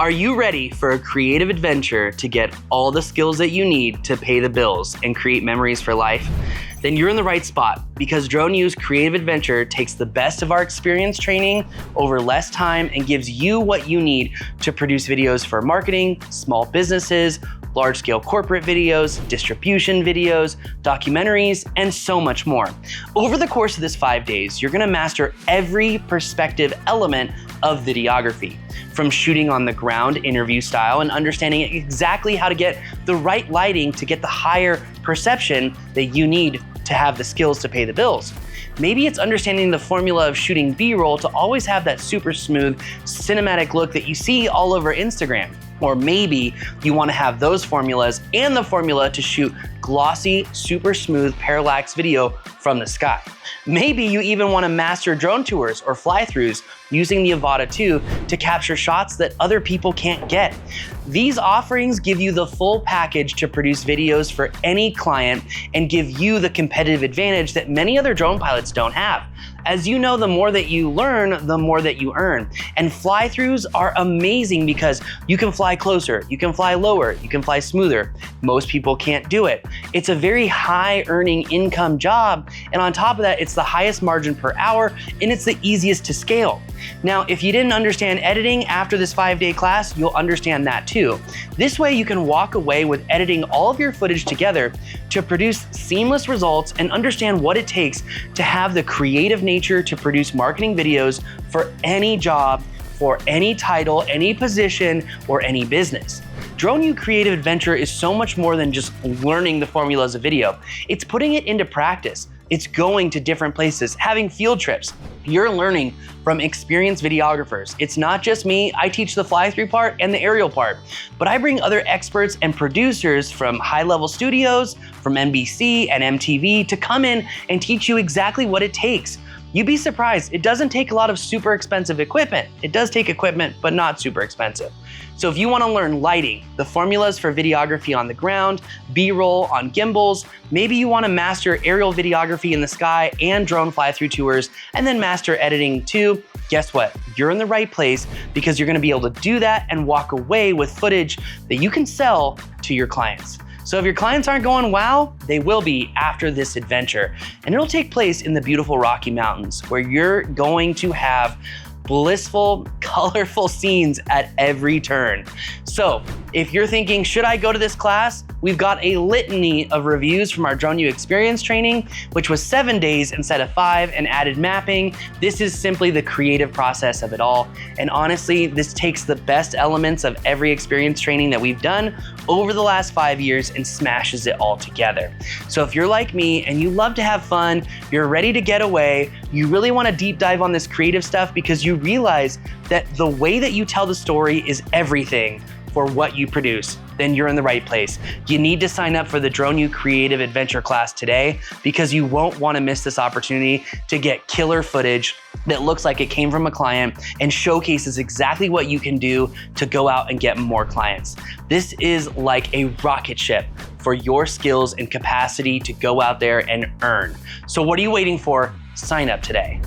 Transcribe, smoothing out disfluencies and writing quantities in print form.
Are you ready for a creative adventure to get all the skills that you need to pay the bills and create memories for life? Then you're in the right spot, because DroneU's Creative Adventure takes the best of our experience training over less time and gives you what you need to produce videos for marketing, small businesses, large-scale corporate videos, distribution videos, documentaries, and so much more. Over the course of this 5 days, you're gonna master every perspective element of videography, from shooting on the ground interview style and understanding exactly how to get the right lighting to get the higher perception that you need to have the skills to pay the bills. Maybe it's understanding the formula of shooting B-roll to always have that super smooth cinematic look that you see all over Instagram. Or maybe you want to have those formulas and the formula to shoot glossy, super smooth parallax video from the sky. Maybe you even want to master drone tours or fly-throughs using the Avata 2 to capture shots that other people can't get. These offerings give you the full package to produce videos for any client and give you the competitive advantage that many other drone pilots don't have. As you know, the more that you learn, the more that you earn. And fly-throughs are amazing because you can fly closer, you can fly lower, you can fly smoother. Most people can't do it. It's a very high earning income job. And on top of that, it's the highest margin per hour and it's the easiest to scale. Now, if you didn't understand editing after this 5-day class, you'll understand that too. This way you can walk away with editing all of your footage together to produce seamless results and understand what it takes to have the creative nature to produce marketing videos for any job, for any title, any position, or any business. DroneU Creative Adventure is so much more than just learning the formulas of video. It's putting it into practice. It's going to different places, having field trips. You're learning from experienced videographers. It's not just me. I teach the fly-through part and the aerial part, but I bring other experts and producers from high-level studios, from NBC and MTV to come in and teach you exactly what it takes. You'd be surprised, it doesn't take a lot of super expensive equipment. It does take equipment, but not super expensive. So if you wanna learn lighting, the formulas for videography on the ground, B-roll on gimbals, maybe you wanna master aerial videography in the sky and drone fly-through tours, and then master editing too, guess what? You're in the right place because you're gonna be able to do that and walk away with footage that you can sell to your clients. So if your clients aren't going wow, they will be after this adventure. And it'll take place in the beautiful Rocky Mountains, where you're going to have blissful, colorful scenes at every turn. So if you're thinking, should I go to this class? We've got a litany of reviews from our DroneU experience training, which was 7 days instead of 5 and added mapping. This is simply the creative process of it all. And honestly, this takes the best elements of every experience training that we've done over the last 5 years and smashes it all together. So if you're like me and you love to have fun, you're ready to get away, you really want to deep dive on this creative stuff because you realize that the way that you tell the story is everything for what you produce, then you're in the right place. You need to sign up for the DroneU Creative Adventure class today because you won't want to miss this opportunity to get killer footage that looks like it came from a client and showcases exactly what you can do to go out and get more clients. This is like a rocket ship for your skills and capacity to go out there and earn. So what are you waiting for? Sign up today.